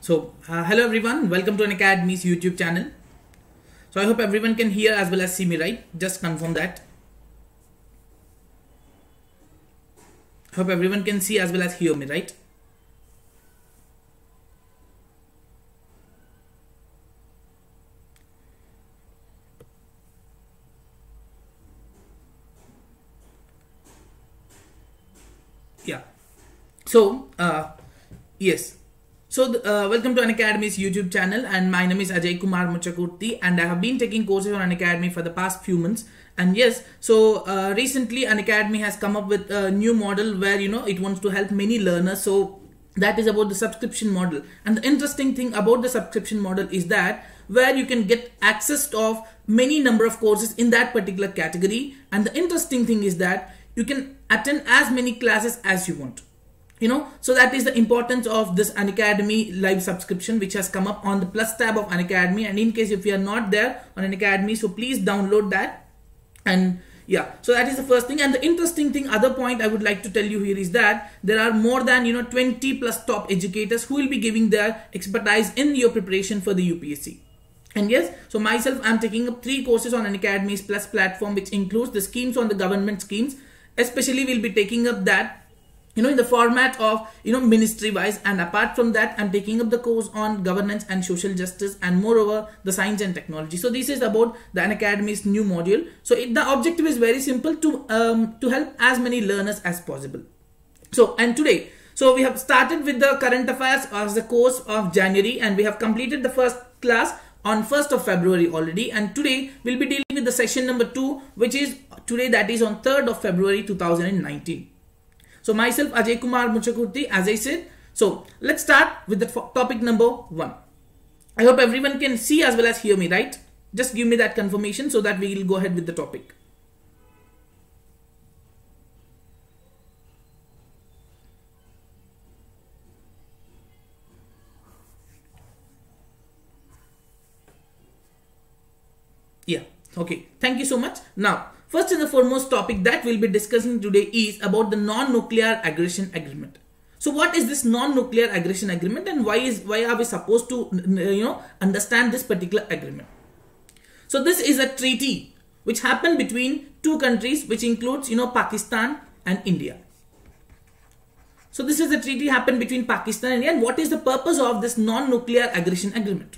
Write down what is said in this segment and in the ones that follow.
Hello everyone, welcome to Unacademy's YouTube channel. So I hope everyone can hear as well as see me, right? Just confirm that. Hope everyone can see as well as hear me, right? Yeah. Yes. Welcome to Unacademy's YouTube channel, and my name is Ajay Kumar Muchakurthi, and I have been taking courses on Unacademy for the past few months. And yes, recently Unacademy has come up with a new model where it wants to help many learners. So that is about the subscription model. And the interesting thing about the subscription model is that where you can get access of many number of courses in that particular category. And the interesting thing is that you can attend as many classes as you want. So that is the importance of this Unacademy live subscription, which has come up on the plus tab of Unacademy. And in case if you are not there on Unacademy, so please download that. And yeah, so that is the first thing. And the interesting thing, other point I would like to tell you here is that there are more than 20 plus top educators who will be giving their expertise in your preparation for the UPSC. And yes, so myself, I'm taking up 3 courses on Unacademy's plus platform, which includes the schemes on the government schemes. Especially we'll be taking up that in the format of ministry wise, and apart from that I'm taking up the course on governance and social justice, and moreover the science and technology. So this is about the Unacademy's new module. So the objective is very simple, to help as many learners as possible. And today we have started with the current affairs as the course of January, and we have completed the first class on 1st of February already, and today we'll be dealing with the session number 2, which is today, that is on 3rd of February 2019. So myself, Ajay Kumar Muchakurthi, as I said. So let's start with the topic number 1. I hope everyone can see as well as hear me, right? Just give me that confirmation so that we will go ahead with the topic. Yeah, okay. Thank you so much. Now, first and the foremost topic that we'll be discussing today is about the non-nuclear aggression agreement. So what is this non-nuclear aggression agreement, and why are we supposed to understand this particular agreement? So this is a treaty which happened between 2 countries, which includes Pakistan and India. So this is a treaty happened between Pakistan and India, and what is the purpose of this non-nuclear aggression agreement?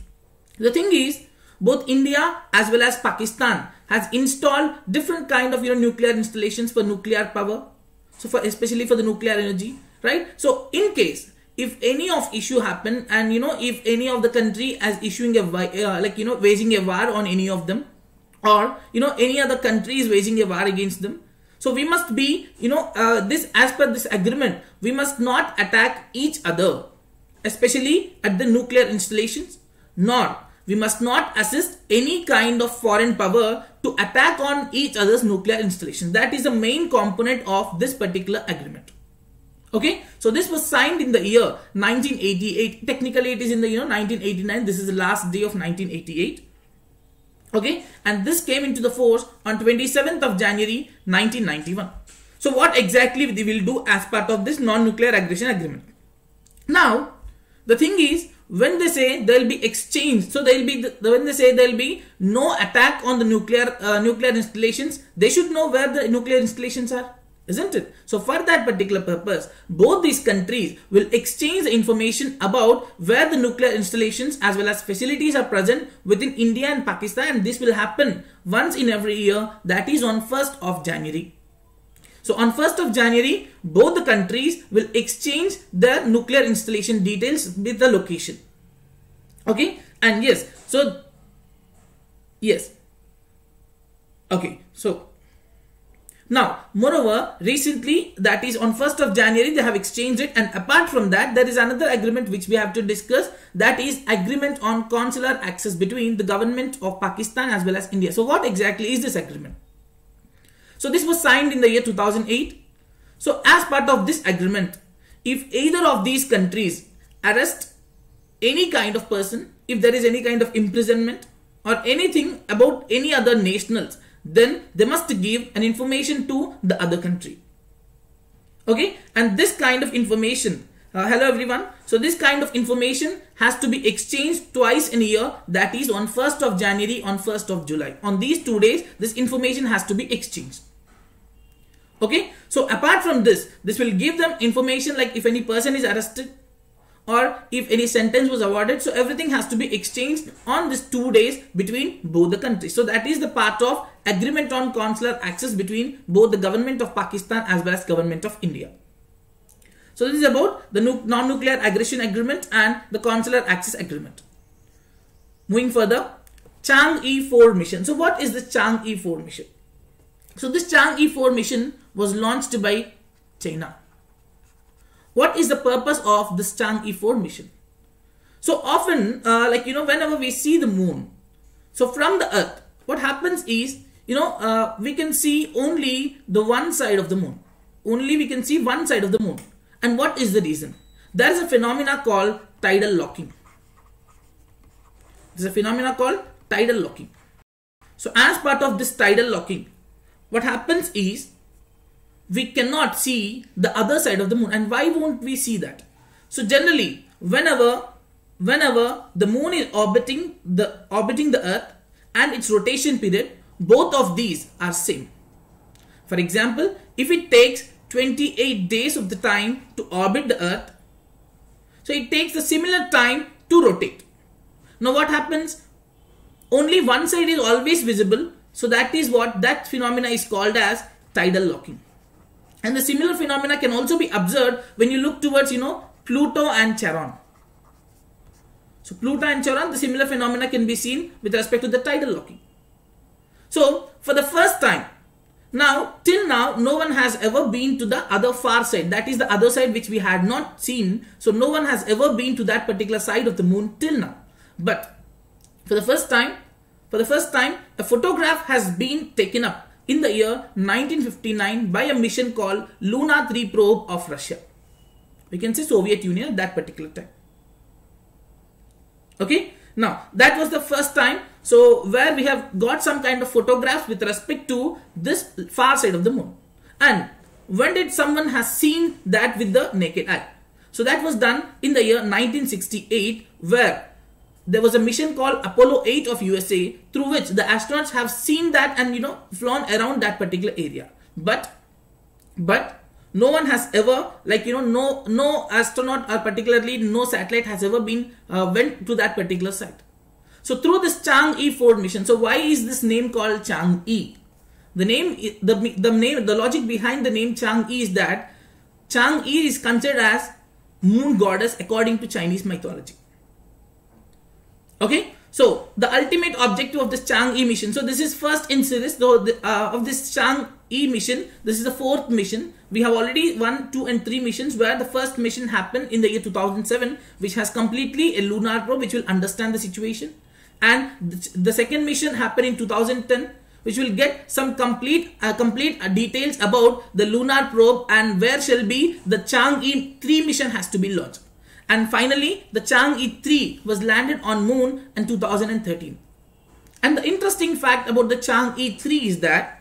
The thing is, both India as well as Pakistan has installed different kind of nuclear installations for nuclear power, so especially for the nuclear energy, right? So in case if any of issue happen, and if any of the country is issuing a waging a war on any of them, or any other country is waging a war against them, so we must be this, as per this agreement, we must not attack each other, especially at the nuclear installations, nor we must not assist any kind of foreign power to attack on each other's nuclear installations. That is the main component of this particular agreement. Okay, so this was signed in the year 1988. Technically it is in the year 1989. This is the last day of 1988. Okay, and this came into the force on 27th of January 1991. So what exactly we will do as part of this non-nuclear aggression agreement? Now, the thing is, when they say there will be exchange, so there will be when they say there will be no attack on the nuclear installations, they should know where the nuclear installations are, isn't it? So for that particular purpose, both these countries will exchange information about where the nuclear installations as well as facilities are present within India and Pakistan, and this will happen once in every year, that is on 1st of January. So on 1st of January, both the countries will exchange their nuclear installation details with the location. Okay, and yes, so yes. Okay, so now moreover, recently, that is on 1st of January, they have exchanged it, and apart from that, there is another agreement which we have to discuss, that is agreement on consular access between the government of Pakistan as well as India. So what exactly is this agreement? So this was signed in the year 2008. So as part of this agreement, if either of these countries arrest any kind of person, if there is any kind of imprisonment or anything about any other nationals, then they must give an information to the other country. Okay, and this kind of information hello everyone. So this kind of information has to be exchanged twice in a year, that is on 1st of January, on 1st of July. On these 2 days, this information has to be exchanged. Okay, so apart from this will give them information like if any person is arrested or if any sentence was awarded. So everything has to be exchanged on these 2 days between both the countries. So that is the part of agreement on consular access between both the government of Pakistan as well as government of India. So this is about the non-nuclear aggression agreement and the consular access agreement. Moving further, Chang'e 4 mission. So what is the Chang'e 4 mission? So this Chang'e 4 mission was launched by China. What is the purpose of this Chang'e 4 mission? So often, whenever we see the moon, so from the earth, what happens is, we can see only the one side of the moon. Only we can see one side of the moon. And what is the reason? There is a phenomena called tidal locking. There is a phenomena called tidal locking. So as part of this tidal locking, what happens is we cannot see the other side of the moon. And why won't we see that? So generally, whenever the moon is orbiting the earth and its rotation period, both of these are same. For example, if it takes 28 days of the time to orbit the earth, so it takes a similar time to rotate. Now what happens? Only one side is always visible. So that is what that phenomena is called as tidal locking. And the similar phenomena can also be observed when you look towards, Pluto and Charon. So Pluto and Charon, the similar phenomena can be seen with respect to the tidal locking. So for the first time, till now, no one has ever been to the other far side. That is the other side which we had not seen. So no one has ever been to that particular side of the moon till now. But for the first time, a photograph has been taken up in the year 1959 by a mission called Luna 3 probe of Russia. We can say Soviet Union at that particular time. Okay. Now that was the first time. So where we have got some kind of photographs with respect to this far side of the moon. And when did someone has seen that with the naked eye? So that was done in the year 1968, where there was a mission called Apollo 8 of USA, through which the astronauts have seen that and flown around that particular area. But no one has ever, no astronaut or particularly no satellite has ever been went to that particular site. So through this Chang'e 4 mission, so why is this name called Chang'e? The logic behind the name Chang'e is that Chang'e is considered as moon goddess according to Chinese mythology. Okay, so the ultimate objective of this Chang'e mission. So this is first in series of this Chang'e mission. This is the 4th mission. We have already 1, 2 and 3 missions, where the first mission happened in the year 2007, which has completely a lunar probe which will understand the situation. And the second mission happened in 2010, which will get some complete details about the lunar probe and where shall be the Chang'e 3 mission has to be launched. And finally, the Chang'e 3 was landed on moon in 2013. And the interesting fact about the Chang'e 3 is that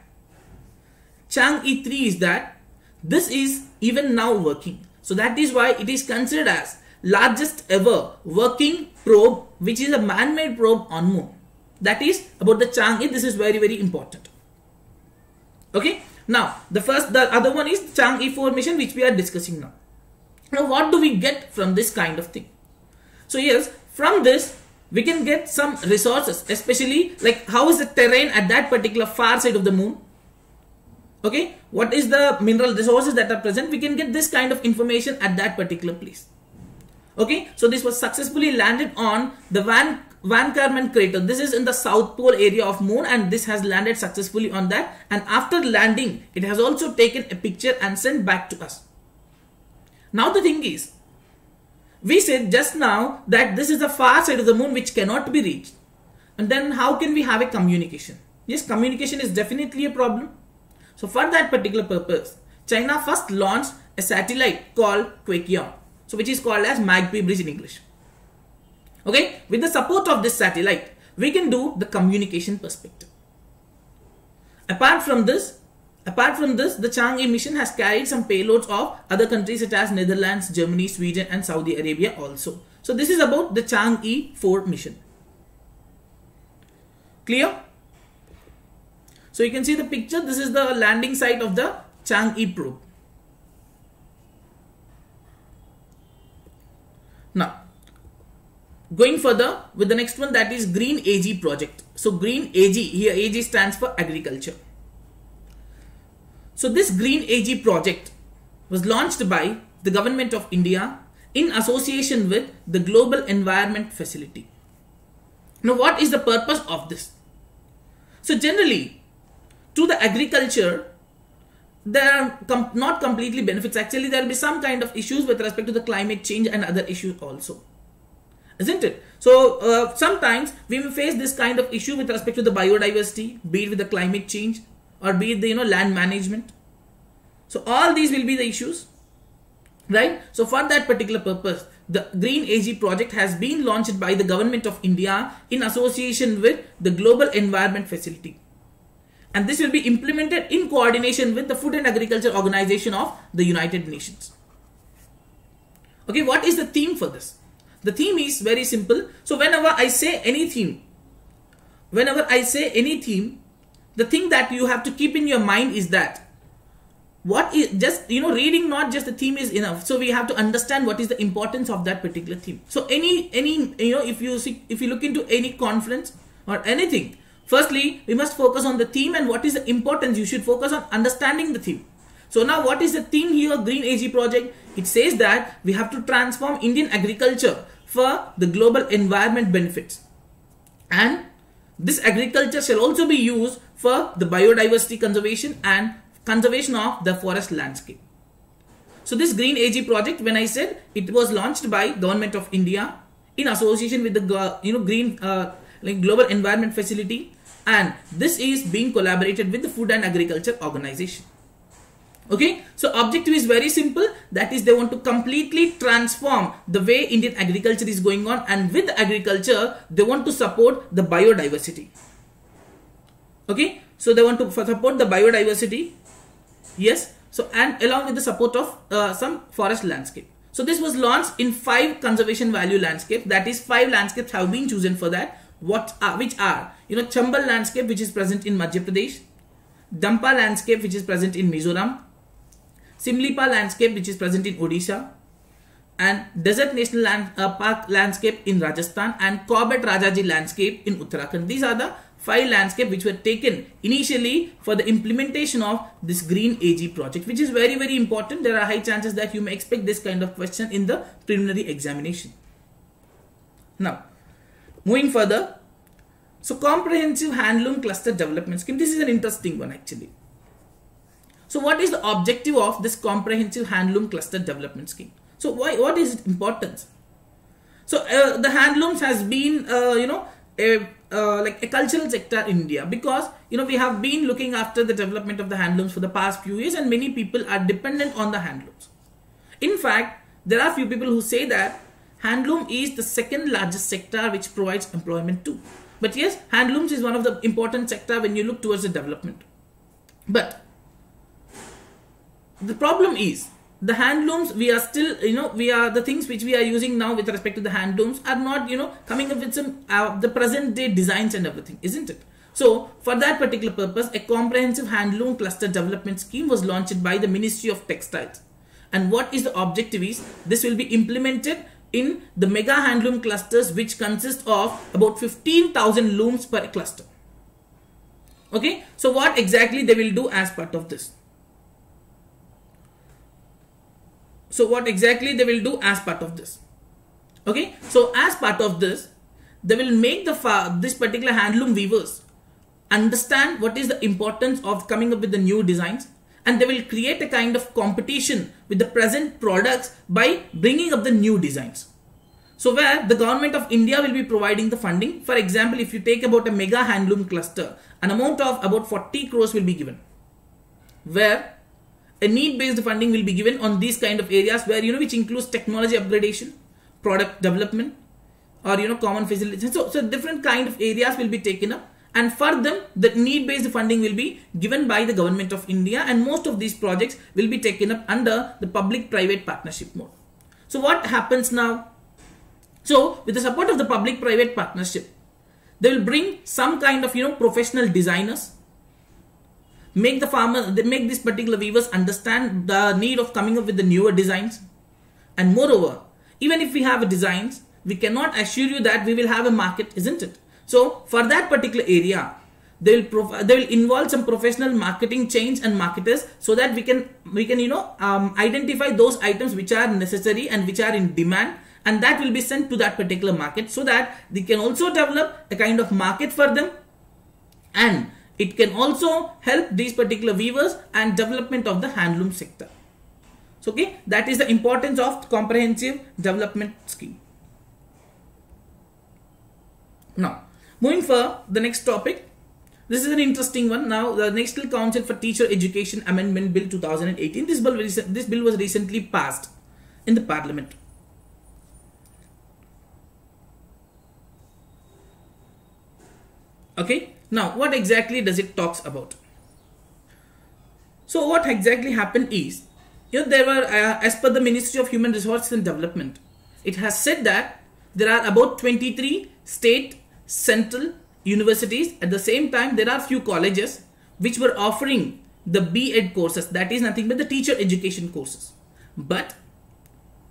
this is even now working. So that is why it is considered as largest ever working probe, which is a man-made probe on moon. That is about the Chang'e. This is very, very important. Okay. Now, the other one is Chang'e 4 mission, which we are discussing now. Now, what do we get from this kind of thing? So yes, from this, we can get some resources, especially like how is the terrain at that particular far side of the moon. Okay. What is the mineral resources that are present? We can get this kind of information at that particular place. Okay. So this was successfully landed on the Van Karman crater. This is in the south pole area of moon, and this has landed successfully on that. And after landing, it has also taken a picture and sent back to us. Now the thing is, we said just now that this is the far side of the moon which cannot be reached. And then how can we have a communication? Yes, communication is definitely a problem. So for that particular purpose, China first launched a satellite called Queqiao, so which is called as Magpie Bridge in English. Okay, with the support of this satellite, we can do the communication perspective. Apart from this, Apart from this, the Chang'e mission has carried some payloads of other countries such as Netherlands, Germany, Sweden and Saudi Arabia also. So this is about the Chang'e 4 mission. Clear? So you can see the picture. This is the landing site of the Chang'e probe. Now, going further with the next one, that is Green AG project. So Green AG, here AG stands for agriculture. So this Green AG project was launched by the government of India in association with the Global Environment Facility. Now what is the purpose of this? So generally to the agriculture there are not completely benefits. Actually there will be some kind of issues with respect to the climate change and other issues also, isn't it? So sometimes we may face this kind of issue with respect to the biodiversity, be it with the climate change or be it the land management. So all these will be the issues, right? So for that particular purpose, the Green AG project has been launched by the government of India in association with the Global Environment Facility. And this will be implemented in coordination with the Food and Agriculture Organization of the United Nations. Okay, what is the theme for this? The theme is very simple. So whenever I say any theme, the thing that you have to keep in your mind is that what is just, reading not just the theme is enough. So we have to understand what is the importance of that particular theme. So if you look into any conference or anything, firstly, we must focus on the theme and what is the importance. You should focus on understanding the theme. So now what is the theme here, Green AG project? It says that we have to transform Indian agriculture for the global environment benefits. And this agriculture shall also be used for the biodiversity conservation and conservation of the forest landscape. So this Green AG project, when I said it was launched by Government of India in association with the Global Environment Facility, and this is being collaborated with the Food and Agriculture Organization. Okay, so objective is very simple, that is they want to completely transform the way Indian agriculture is going on, and with agriculture they want to support the biodiversity. Okay, so they want to support the biodiversity, yes, so and along with the support of some forest landscape. So this was launched in 5 conservation value landscapes, that is 5 landscapes have been chosen for that. Which are Chambal landscape, which is present in Madhya Pradesh, Dampa landscape, which is present in Mizoram, Simlipa landscape, which is present in Odisha, and Desert National Park landscape in Rajasthan, and Corbett Rajaji landscape in Uttarakhand. These are the 5 landscapes which were taken initially for the implementation of this Green AG project, which is very, very important. There are high chances that you may expect this kind of question in the preliminary examination. Now, moving further, so comprehensive handloom cluster development scheme. This is an interesting one actually. So what is the objective of this comprehensive handloom cluster development scheme? So what is its importance? So the handlooms has been like a cultural sector in India, because we have been looking after the development of the handlooms for the past few years, and many people are dependent on the handlooms. In fact, there are few people who say that handloom is the second largest sector which provides employment too. But yes, handlooms is one of the important sector when you look towards the development. But the problem is the handlooms, we are still, the things which we are using now with respect to the handlooms are not, coming up with some the present day designs and everything, isn't it? So for that particular purpose, a comprehensive handloom cluster development scheme was launched by the Ministry of Textiles. And what is the objective is, this will be implemented in the mega handloom clusters, which consist of about 15,000 looms per cluster. Okay, so what exactly they will do as part of this? Okay, so as part of this, they will make this particular handloom weavers understand what is the importance of coming up with the new designs, and they will create a kind of competition with the present products by bringing up the new designs. So where the government of India will be providing the funding. For example, if you take about a mega handloom cluster, an amount of about 40 crores will be given, where a need-based funding will be given on these kind of areas, where which includes technology upgradation, product development, or common facilities. So different kind of areas will be taken up, and for them the need-based funding will be given by the government of India, and most of these projects will be taken up under the public-private partnership mode. So what happens now? So with the support of the public-private partnership, they will bring some kind of professional designers, make these particular weavers understand the need of coming up with the newer designs. And moreover, even if we have designs, we cannot assure you that we will have a market, isn't it? So for that particular area, they will involve some professional marketing chains and marketers, so that we can identify those items which are necessary and which are in demand, and that will be sent to that particular market, so that they can also develop a kind of market for them, and it can also help these particular weavers and development of the handloom sector. So okay, that is the importance of comprehensive development scheme. Now moving for the next topic, this is an interesting one. Now the National Council for Teacher Education Amendment Bill 2018, this bill was recently passed in the Parliament. Okay, now what exactly does it talks about? So what exactly happened is, there were as per the Ministry of Human Resources and Development, it has said that there are about 23 state central universities. At the same time, there are few colleges which were offering the B.Ed courses, that is nothing but the teacher education courses. But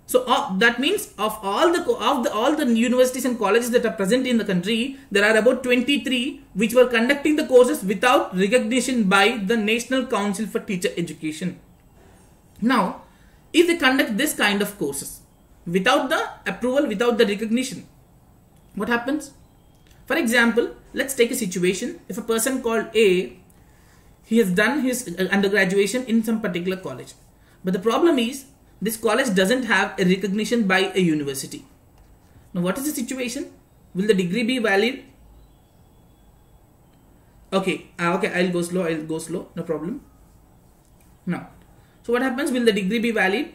so that means of all the universities and colleges that are present in the country, there are about 23 which were conducting the courses without recognition by the National Council for Teacher Education. Now, if they conduct this kind of courses without the approval, without the recognition, what happens? For example, let's take a situation. If a person called A, he has done his undergraduation in some particular college, but the problem is, this college doesn't have a recognition by a university. Now what is the situation? Will the degree be valid? Okay, I'll go slow, no problem. Now, so what happens? Will the degree be valid?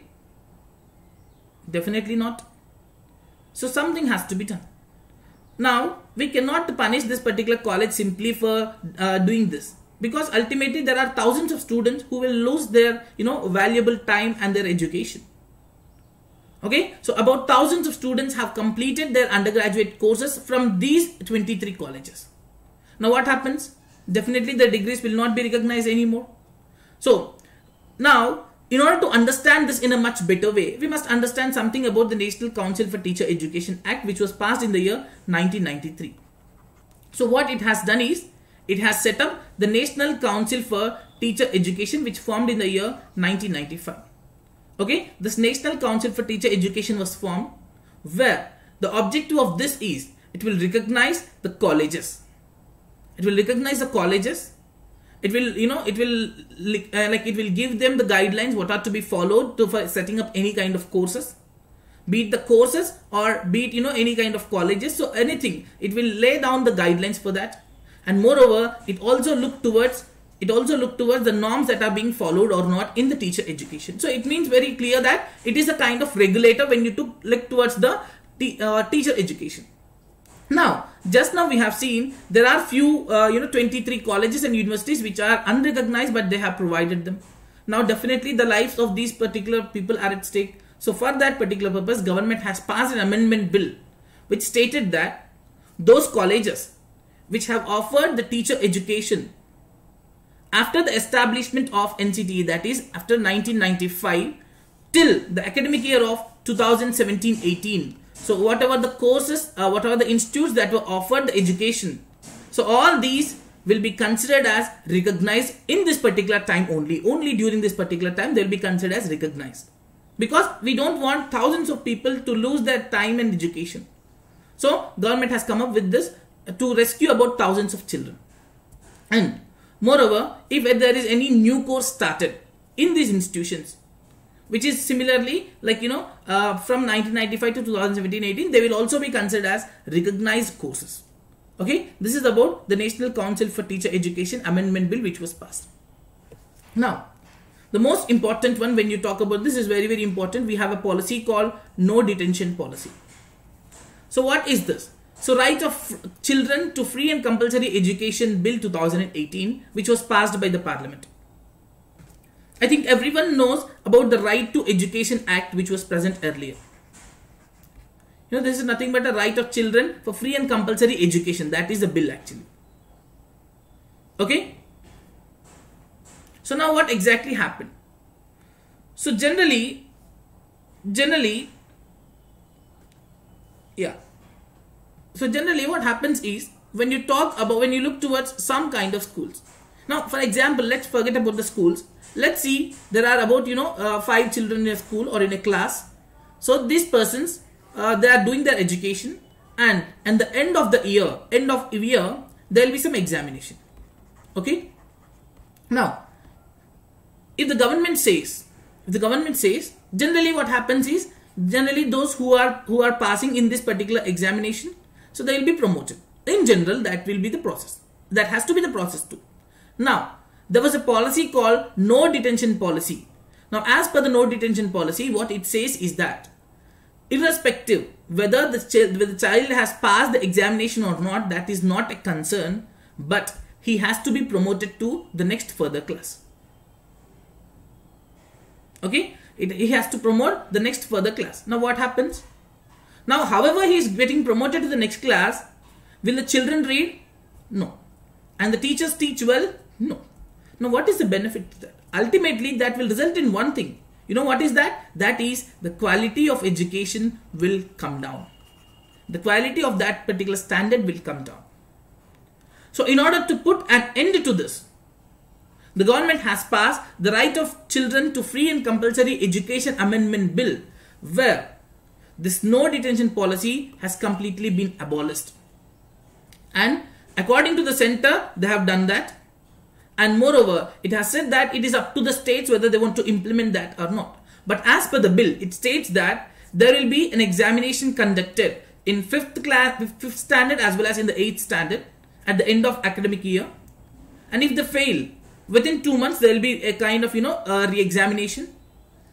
Definitely not. So something has to be done. Now, we cannot punish this particular college simply for doing this, because ultimately there are thousands of students who will lose their valuable time and their education. Okay, so about thousands of students have completed their undergraduate courses from these 23 colleges. Now what happens? Definitely the degrees will not be recognized anymore. So now, in order to understand this in a much better way, we must understand something about the National Council for Teacher Education Act, which was passed in the year 1993. So what it has done is, it has set up the National Council for Teacher Education, which formed in the year 1995. Okay, this National Council for Teacher Education was formed, where the objective of this is, it will recognize the colleges. It will recognize the colleges. It will, it will give them the guidelines what are to be followed for setting up any kind of courses, be it the courses or be it, any kind of colleges. So anything, it will lay down the guidelines for that. And moreover, it also look towards the norms that are being followed or not in the teacher education. So it means very clear that it is a kind of regulator when you look towards the teacher education. Now, just now we have seen there are few 23 colleges and universities which are unrecognized, but they have provided them. Now definitely the lives of these particular people are at stake. So for that particular purpose, government has passed an amendment bill which stated that those colleges which have offered the teacher education after the establishment of NCTE, that is after 1995 till the academic year of 2017-18. So whatever the courses, whatever the institutes that were offered the education, so all these will be considered as recognized in this particular time only. Only during this particular time they will be considered as recognized, because we don't want thousands of people to lose their time and education. So government has come up with this to rescue about thousands of children. And moreover, if there is any new course started in these institutions, which is similarly from 1995 to 2017-18, they will also be considered as recognized courses. Okay, this is about the National Council for Teacher Education Amendment Bill which was passed. Now, the most important one when you talk about this is very, very important. We have a policy called no detention policy. So what is this? So Right of Children to Free and Compulsory Education Bill 2018, which was passed by the Parliament. I think everyone knows about the Right to Education Act, which was present earlier. This is nothing but a right of children for free and compulsory education. That is the bill actually. Okay. So now what exactly happened? So generally, yeah. So generally what happens is, when you look towards some kind of schools. Now, for example, let's forget about the schools. Let's see, there are about, 5 children in a school or in a class. So these persons, they are doing their education, and at the end of year, there will be some examination. Okay. Now, if the government says, generally what happens is, generally those who are passing in this particular examination, so they will be promoted. In general, that will be the process. That has to be the process too. Now, there was a policy called no detention policy. Now, as per the no detention policy, what it says is that irrespective whether the child has passed the examination or not, that is not a concern, but he has to be promoted to the next further class. Okay, he has to promote the next further class. Now what happens? Now, however he is getting promoted to the next class, will the children read? No. And the teachers teach well? No. Now what is the benefit to that? Ultimately, that will result in one thing. You know what is that? That is, the quality of education will come down. The quality of that particular standard will come down. So in order to put an end to this, the government has passed the Right of Children to Free and Compulsory Education Amendment Bill, where this no detention policy has completely been abolished. And according to the center, they have done that. And moreover, it has said that it is up to the states whether they want to implement that or not. But as per the bill, it states that there will be an examination conducted in 5th standard as well as in the 8th standard at the end of academic year. And if they fail, within 2 months, there will be a kind of, re-examination.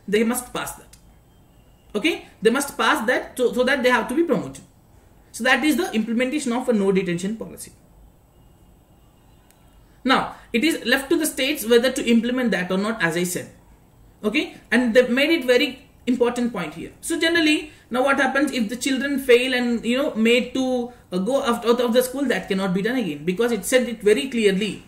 They must pass that. Okay? They must pass that so that they have to be promoted. So that is the implementation of a no detention policy. Now, it is left to the states whether to implement that or not, as I said. Okay? And they made it very important point here. So generally, now what happens if the children fail and, made to go out of the school, that cannot be done again, because it said it very clearly.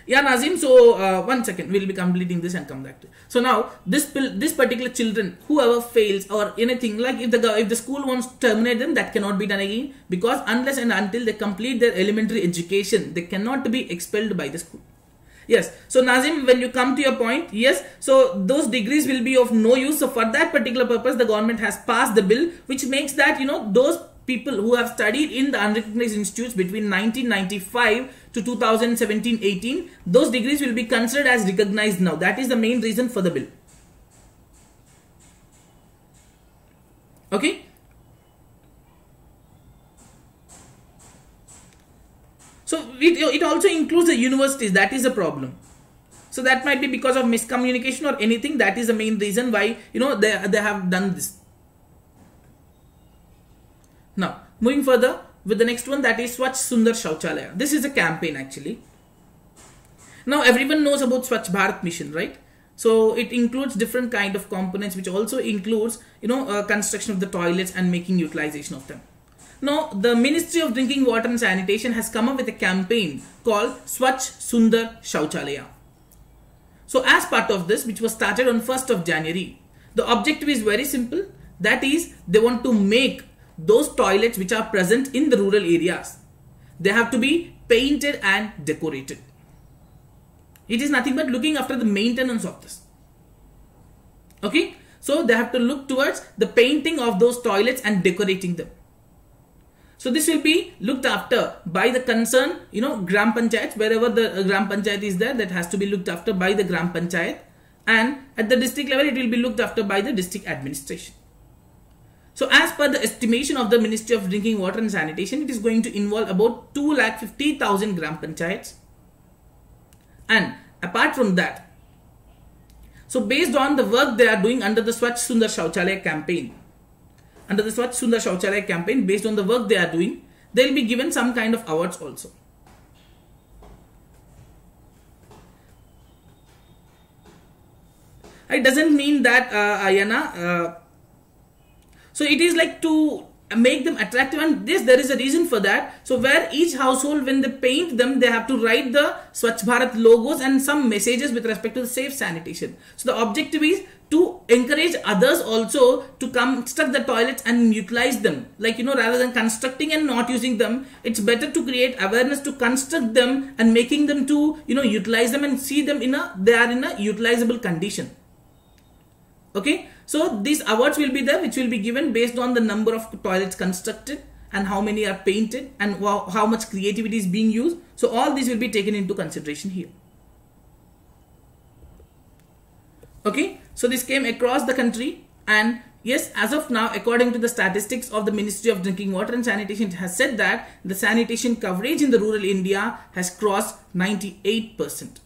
Yeah, Nazim, so 1 second, we'll be completing this and come back to it. So now, this particular children, whoever fails or anything, like if the school wants to terminate them, that cannot be done again, because unless and until they complete their elementary education, they cannot be expelled by the school. Yes, so Nazim, when you come to your point, yes, so those degrees will be of no use. So for that particular purpose, the government has passed the bill, which makes that, those people who have studied in the unrecognized institutes between 1995 to 2017-18, those degrees will be considered as recognized now. That is the main reason for the bill. Okay. So it also includes the universities. That is a problem. So that might be because of miscommunication or anything. That is the main reason why, they have done this. Now, moving further with the next one, that is Swachh Sundar Shauchalaya. This is a campaign actually. Now, everyone knows about Swachh Bharat mission, right? So it includes different kind of components, which also includes, construction of the toilets and making utilization of them. Now, the Ministry of Drinking Water and Sanitation has come up with a campaign called Swachh Sundar Shauchalaya. So as part of this, which was started on 1st of January, the objective is very simple. That is, they want to make those toilets which are present in the rural areas, they have to be painted and decorated. It is nothing but looking after the maintenance of this. Okay, so they have to look towards the painting of those toilets and decorating them. So this will be looked after by the concerned, Gram Panchayat. Wherever the Gram Panchayat is there, that has to be looked after by the Gram Panchayat, and at the district level, it will be looked after by the district administration. So as per the estimation of the Ministry of Drinking Water and Sanitation, it is going to involve about 250,000 Gram Panchayats. And apart from that, So based on the work they are doing under the Swachh Sundar Shauchalaya campaign, based on the work they are doing, they will be given some kind of awards also. It doesn't mean that so it is like to make them attractive, and there is a reason for that. So where each household, when they paint them, they have to write the Swachh Bharat logos and some messages with respect to the safe sanitation. So the objective is to encourage others also to construct the toilets and utilize them. Like, rather than constructing and not using them, it's better to create awareness to construct them and making them to, utilize them and see them they are in a utilizable condition. Okay, so these awards will be there, which will be given based on the number of toilets constructed and how many are painted and how much creativity is being used. So all these will be taken into consideration here. Okay, so this came across the country, and yes, as of now, according to the statistics of the Ministry of Drinking Water and Sanitation, it has said that the sanitation coverage in the rural India has crossed 98%.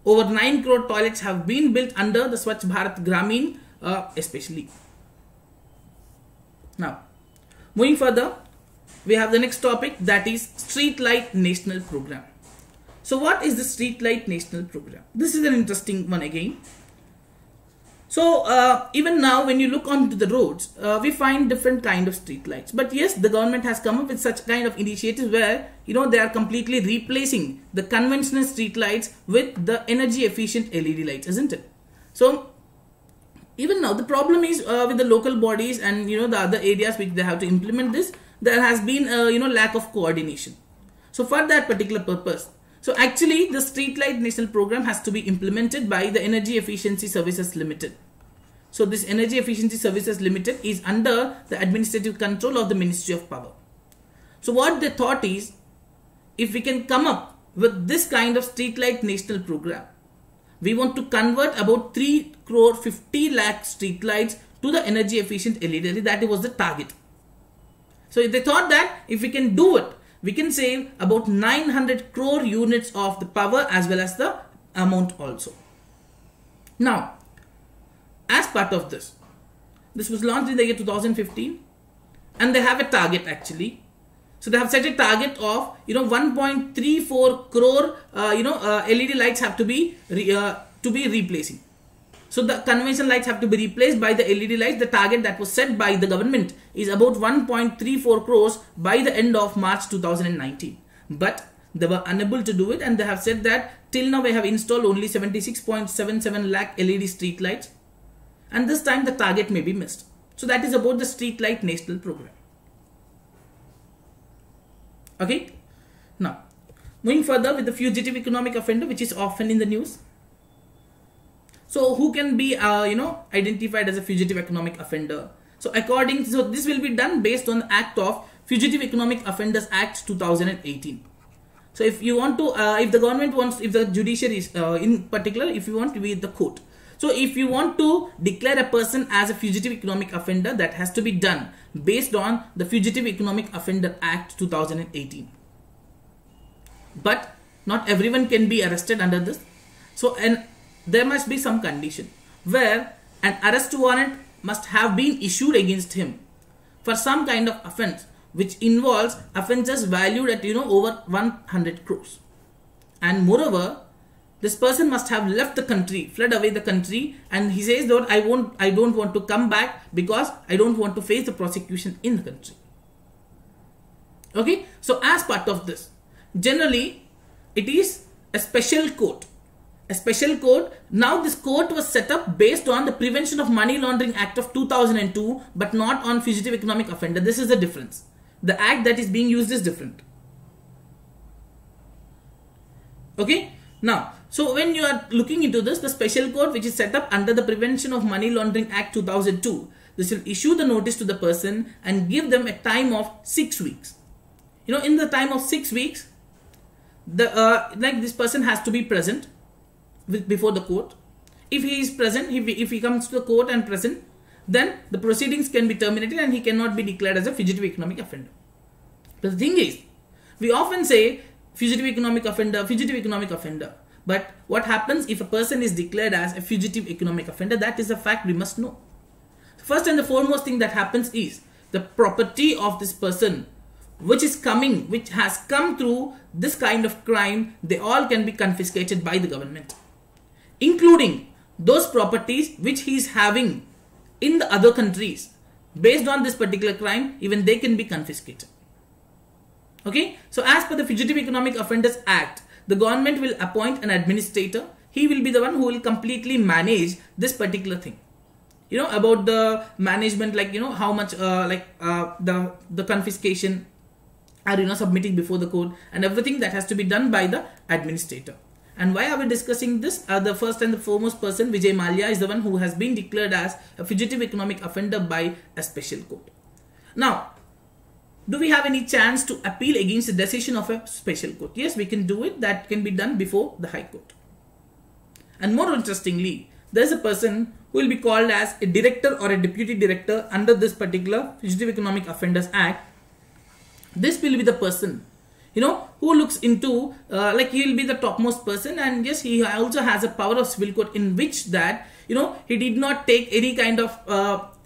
Over 9 crore toilets have been built under the Swachh Bharat Gramin especially. Now, moving further, we have the next topic, that is Street Light National Program. So what is the Street Light National Program? This is an interesting one again. So even now when you look onto the roads, we find different kind of street lights. But yes, the government has come up with such kind of initiatives where they are completely replacing the conventional street lights with the energy efficient LED lights, isn't it? So even now the problem is with the local bodies and the other areas which they have to implement this, there has been lack of coordination. So for that particular purpose, so actually the Street Light National Program has to be implemented by the Energy Efficiency Services Limited. So this Energy Efficiency Services Limited is under the administrative control of the Ministry of Power. So what they thought is, if we can come up with this kind of Street Light National Program, we want to convert about 3 crore 50 lakh street lights to the energy efficient LED. That was the target. So they thought that if we can do it, we can save about 900 crore units of the power as well as the amount also. Now, as part of this was launched in the year 2015, and they have a target actually. So they have set a target of 1.34 crore LED lights have to be replacing. So the conventional lights have to be replaced by the LED lights. The target that was set by the government is about 1.34 crores by the end of March 2019. But they were unable to do it, and they have said that till now we have installed only 76.77 lakh LED street lights, and this time the target may be missed. So that is about the Street Light National Program. Okay. Now, moving further with the fugitive economic offender, which is often in the news. So who can be identified as a fugitive economic offender? So this will be done based on the Act of Fugitive Economic Offenders Act 2018. So if you want to, if the government wants, if the judiciary is in particular, if you want to be the court. So if you want to declare a person as a fugitive economic offender, that has to be done based on the Fugitive Economic Offender Act 2018. But not everyone can be arrested under this. So there must be some condition where an arrest warrant must have been issued against him for some kind of offense which involves offenses valued at over 100 crores. And moreover, this person must have left the country, fled away the country, and he says that I don't want to come back because I don't want to face the prosecution in the country. Okay, so as part of this, generally it is a special court. A special court. Now this court was set up based on the Prevention of Money Laundering Act of 2002, but not on fugitive economic offender. This is the difference. The act that is being used is different. Okay. Now, so when you are looking into this, the special court which is set up under the Prevention of Money Laundering Act 2002, this will issue the notice to the person and give them a time of 6 weeks. In the time of 6 weeks, this person has to be present before the court. If he is present, if he comes to the court and present, then the proceedings can be terminated and he cannot be declared as a fugitive economic offender. But the thing is, we often say fugitive economic offender, But what happens if a person is declared as a fugitive economic offender? That is a fact we must know. First and the foremost thing that happens is the property of this person which has come through this kind of crime, they all can be confiscated by the government, including those properties which he is having in the other countries based on this particular crime. Even they can be confiscated. Okay, so as per the Fugitive Economic Offenders Act, the government will appoint an administrator. He will be the one who will completely manage this particular thing. About the management, like how much the confiscation are submitting before the court, and everything that has to be done by the administrator. And why are we discussing this? The first and the foremost person, Vijay Mallya, is the one who has been declared as a fugitive economic offender by a special court. Now, do we have any chance to appeal against the decision of a special court? Yes, we can do it. That can be done before the High Court. And more interestingly, there is a person who will be called as a director or a deputy director under this particular Fugitive Economic Offenders Act. This will be the person, who looks into, he will be the topmost person, and yes, he also has a power of civil court in which that, he did not take any kind of,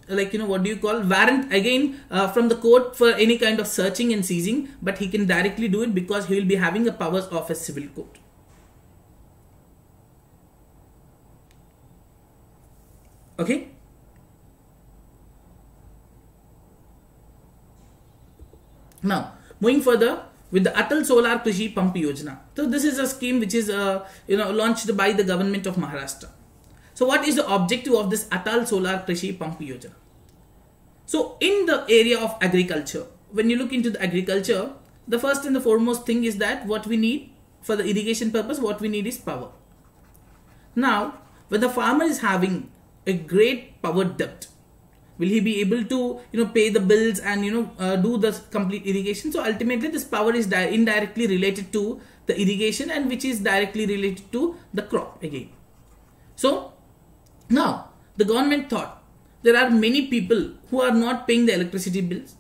warrant again from the court for any kind of searching and seizing, but he can directly do it because he will be having the powers of a civil court. Okay. Now, moving further with the Atal Solar Krishi Pump Yojana. So this is a scheme which is launched by the government of Maharashtra. So what is the objective of this Atal Solar Krishi Pump Yojana? So in the area of agriculture, when you look into the agriculture, the first and the foremost thing is that what we need for the irrigation purpose, what we need is power. Now, when the farmer is having a great power depth, will he be able to pay the bills and do the complete irrigation? So ultimately this power is indirectly related to the irrigation, and which is directly related to the crop again. So now the government thought there are many people who are not paying the electricity bills,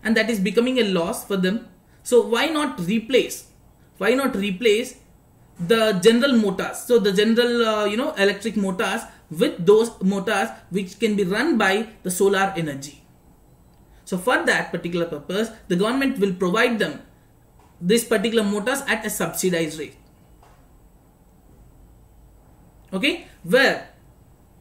and that is becoming a loss for them. So why not replace the general motors, so the general electric motors, with those motors which can be run by the solar energy. So for that particular purpose, the government will provide them these particular motors at a subsidized rate. Okay, where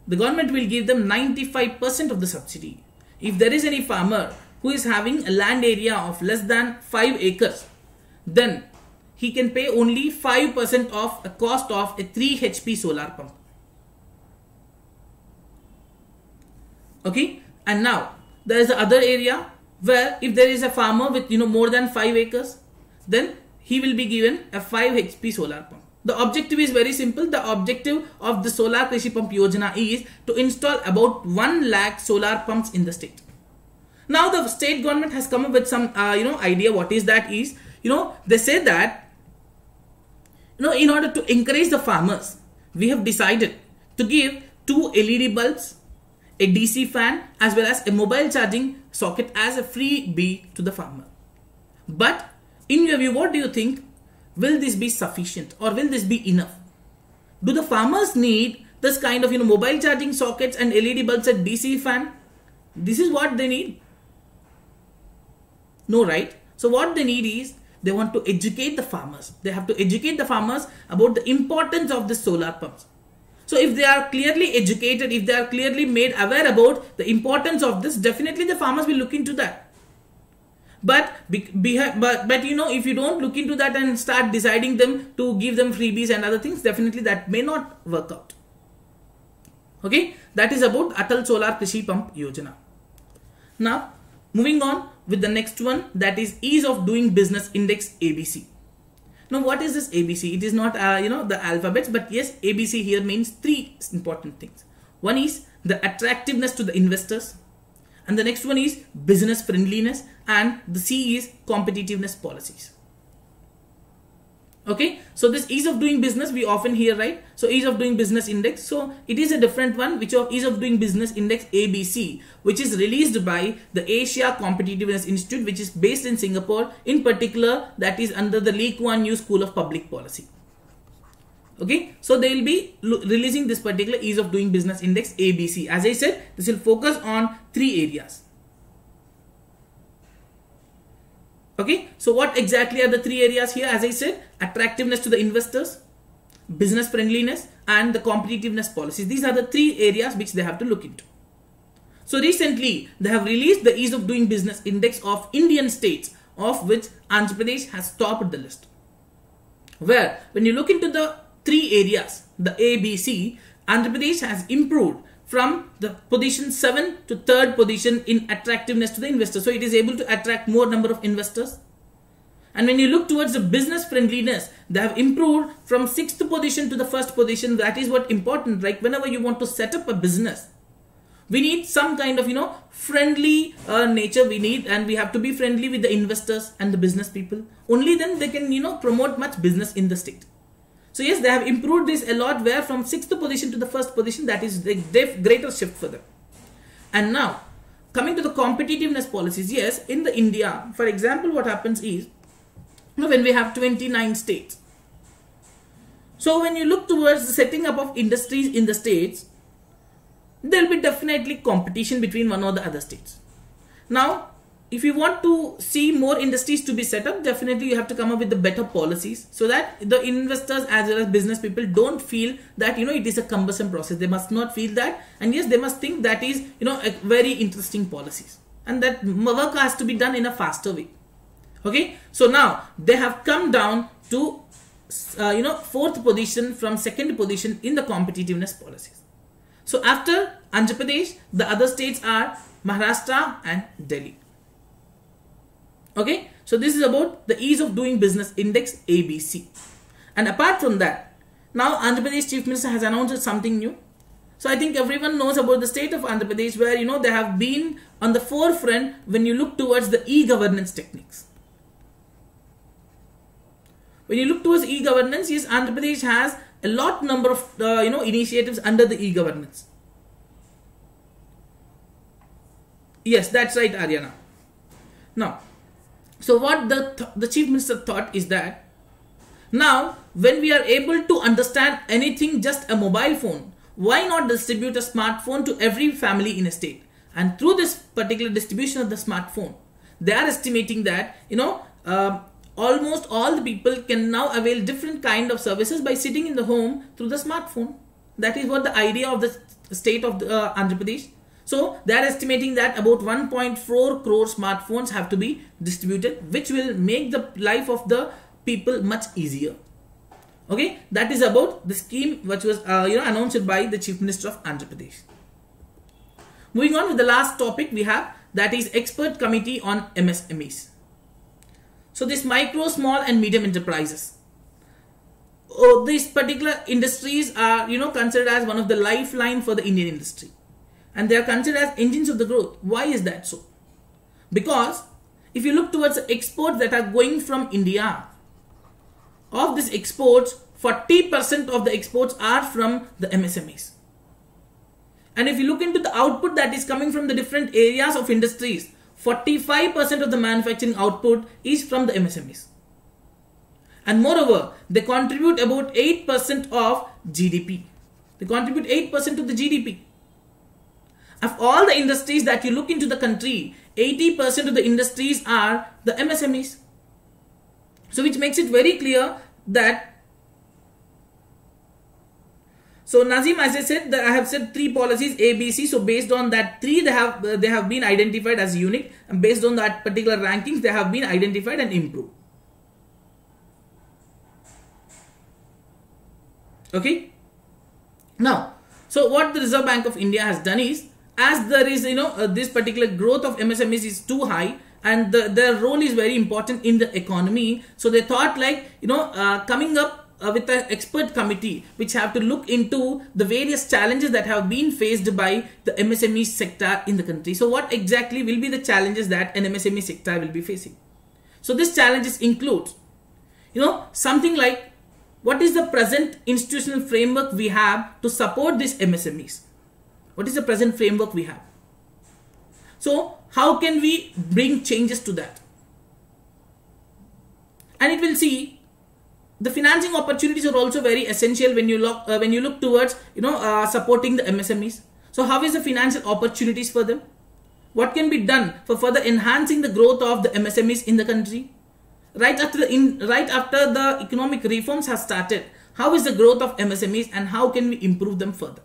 the government will give them 95% of the subsidy. If there is any farmer who is having a land area of less than 5 acres, then he can pay only 5% of a cost of a 3 HP solar pump. Okay, and now there is the other area where if there is a farmer with more than 5 acres, then he will be given a 5 HP solar pump. The objective is very simple. The objective of the Solar Krishi Pump Yojana is to install about 1 lakh solar pumps in the state. Now the state government has come up with some idea. What is that is, they say that in order to encourage the farmers, we have decided to give 2 LED bulbs, a DC fan, as well as a mobile charging socket as a freebie to the farmer. But in your view, what do you think? Will this be sufficient or will this be enough? Do the farmers need this kind of mobile charging sockets and LED bulbs and DC fan? This is what they need. No, right? So what they need is, they want to educate the farmers. They have to educate the farmers about the importance of the solar pumps. So if they are clearly educated, if they are clearly made aware about the importance of this, definitely the farmers will look into that. But if you don't look into that and start deciding them to give them freebies and other things, definitely that may not work out. Okay, that is about Atal Solar Krishi Pump Yojana. Now, moving on with the next one, that is Ease of Doing Business Index, ABC. Now, what is this ABC? It is not the alphabets, but yes, ABC here means 3 important things. One is the attractiveness to the investors, and the next one is business friendliness, and the C is competitiveness policies. Okay, so this ease of doing business we often hear, right? So ease of doing business index, so it is a different one, which of ease of doing business index, ABC, which is released by the Asia Competitiveness Institute, which is based in Singapore. In particular, that is under the Lee Kuan Yew School of Public Policy. Okay, so they will be releasing this particular ease of doing business index ABC. As I said, this will focus on 3 areas. Okay, so what exactly are the 3 areas here? As I said, attractiveness to the investors, business friendliness, and the competitiveness policies. These are the 3 areas which they have to look into. So recently, they have released the ease of doing business index of Indian states, of which Andhra Pradesh has topped the list. Where when you look into the 3 areas, the ABC, Andhra Pradesh has improved from the position 7 to 3rd position in attractiveness to the investor. So it is able to attract more number of investors. And when you look towards the business friendliness, they have improved from 6th position to the 1st position. That is what important. Like whenever you want to set up a business, we need some kind of, friendly nature we need, and we have to be friendly with the investors and the business people. Only then they can, promote much business in the state. So yes, they have improved this a lot, where from 6th position to the 1st position, that is the greater shift for them. And now, coming to the competitiveness policies, yes, in the India, for example, what happens is, when we have 29 states. So when you look towards the setting up of industries in the states, there will be definitely competition between one or the other states. Now, if you want to see more industries to be set up, definitely you have to come up with the better policies, so that the investors as well as business people don't feel that, it is a cumbersome process. They must not feel that. And yes, they must think that is, a very interesting policies. And that work has to be done in a faster way. Okay. So now they have come down to, 4th position from 2nd position in the competitiveness policies. So after Andhra Pradesh, the other states are Maharashtra and Delhi. Okay, so this is about the ease of doing business index ABC. And apart from that, now Andhra Pradesh Chief Minister has announced something new. So I think everyone knows about the state of Andhra Pradesh, where they have been on the forefront when you look towards the e-governance techniques. When you look towards e-governance, yes, Andhra Pradesh has a lot number of initiatives under the e-governance. Yes, that's right, Aryana. Now, so what the Chief Minister thought is that, now when we are able to understand anything just a mobile phone, why not distribute a smartphone to every family in a state? And through this particular distribution of the smartphone, they are estimating that almost all the people can now avail different kind of services by sitting in the home through the smartphone. That is what the idea of the state of Andhra Pradesh. So they are estimating that about 1.4 crore smartphones have to be distributed, which will make the life of the people much easier. Okay, that is about the scheme which was announced by the Chief Minister of Andhra Pradesh. Moving on with the last topic we have, that is expert committee on MSMEs. So this micro, small and medium enterprises. These particular industries are considered as one of the lifeline for the Indian industry. And they are considered as engines of the growth. Why is that so? Because if you look towards the exports that are going from India, of these exports, 40% of the exports are from the MSMEs. And if you look into the output that is coming from the different areas of industries, 45% of the manufacturing output is from the MSMEs. And moreover, they contribute about 8% of GDP. They contribute 8% to the GDP. Of all the industries that you look into the country, 80% of the industries are the MSMEs. So which makes it very clear that, so Nazim, as I said, I have said 3 policies A, B, C. So based on that 3, they have been identified as unique, and based on that particular rankings, they have been identified and improved. Okay. Now, so what the Reserve Bank of India has done is, as there is this particular growth of MSMEs is too high, and their role is very important in the economy, so they thought like coming up with an expert committee which have to look into the various challenges that have been faced by the MSME sector in the country. So what exactly will be the challenges that an MSME sector will be facing? So these challenges include something like, what is the present institutional framework we have to support these MSMEs? What is the present framework we have? So how can we bring changes to that? And it will see the financing opportunities are also very essential when you look towards supporting the MSMEs. So how is the financial opportunities for them? What can be done for further enhancing the growth of the MSMEs in the country? Right after the economic reforms have started, how is the growth of MSMEs and how can we improve them further?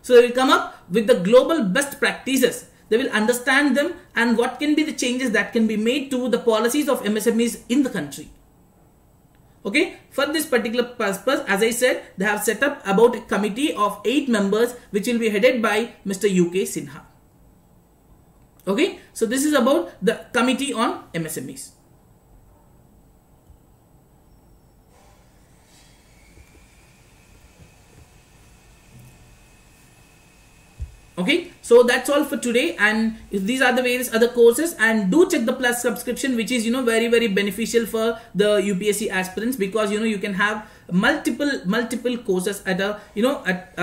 So they will come up with the global best practices. They will understand them and what can be the changes that can be made to the policies of MSMEs in the country. Okay, for this particular purpose, as I said, they have set up about a committee of 8 members which will be headed by Mr. UK Sinha. Okay, so this is about the committee on MSMEs. Okay, so that's all for today, and these are the various other courses, and do check the Plus subscription, which is very beneficial for the UPSC aspirants, because you can have multiple courses at a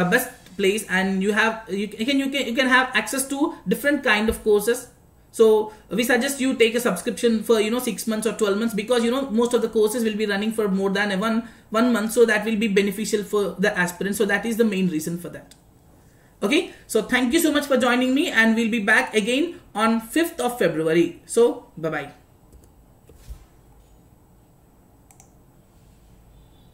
best place, and you can have access to different kind of courses. So we suggest you take a subscription for 6 months or 12 months, because most of the courses will be running for more than one month, so that will be beneficial for the aspirants. So that is the main reason for that. Okay, so thank you so much for joining me, and we'll be back again on 5th of February. So bye bye.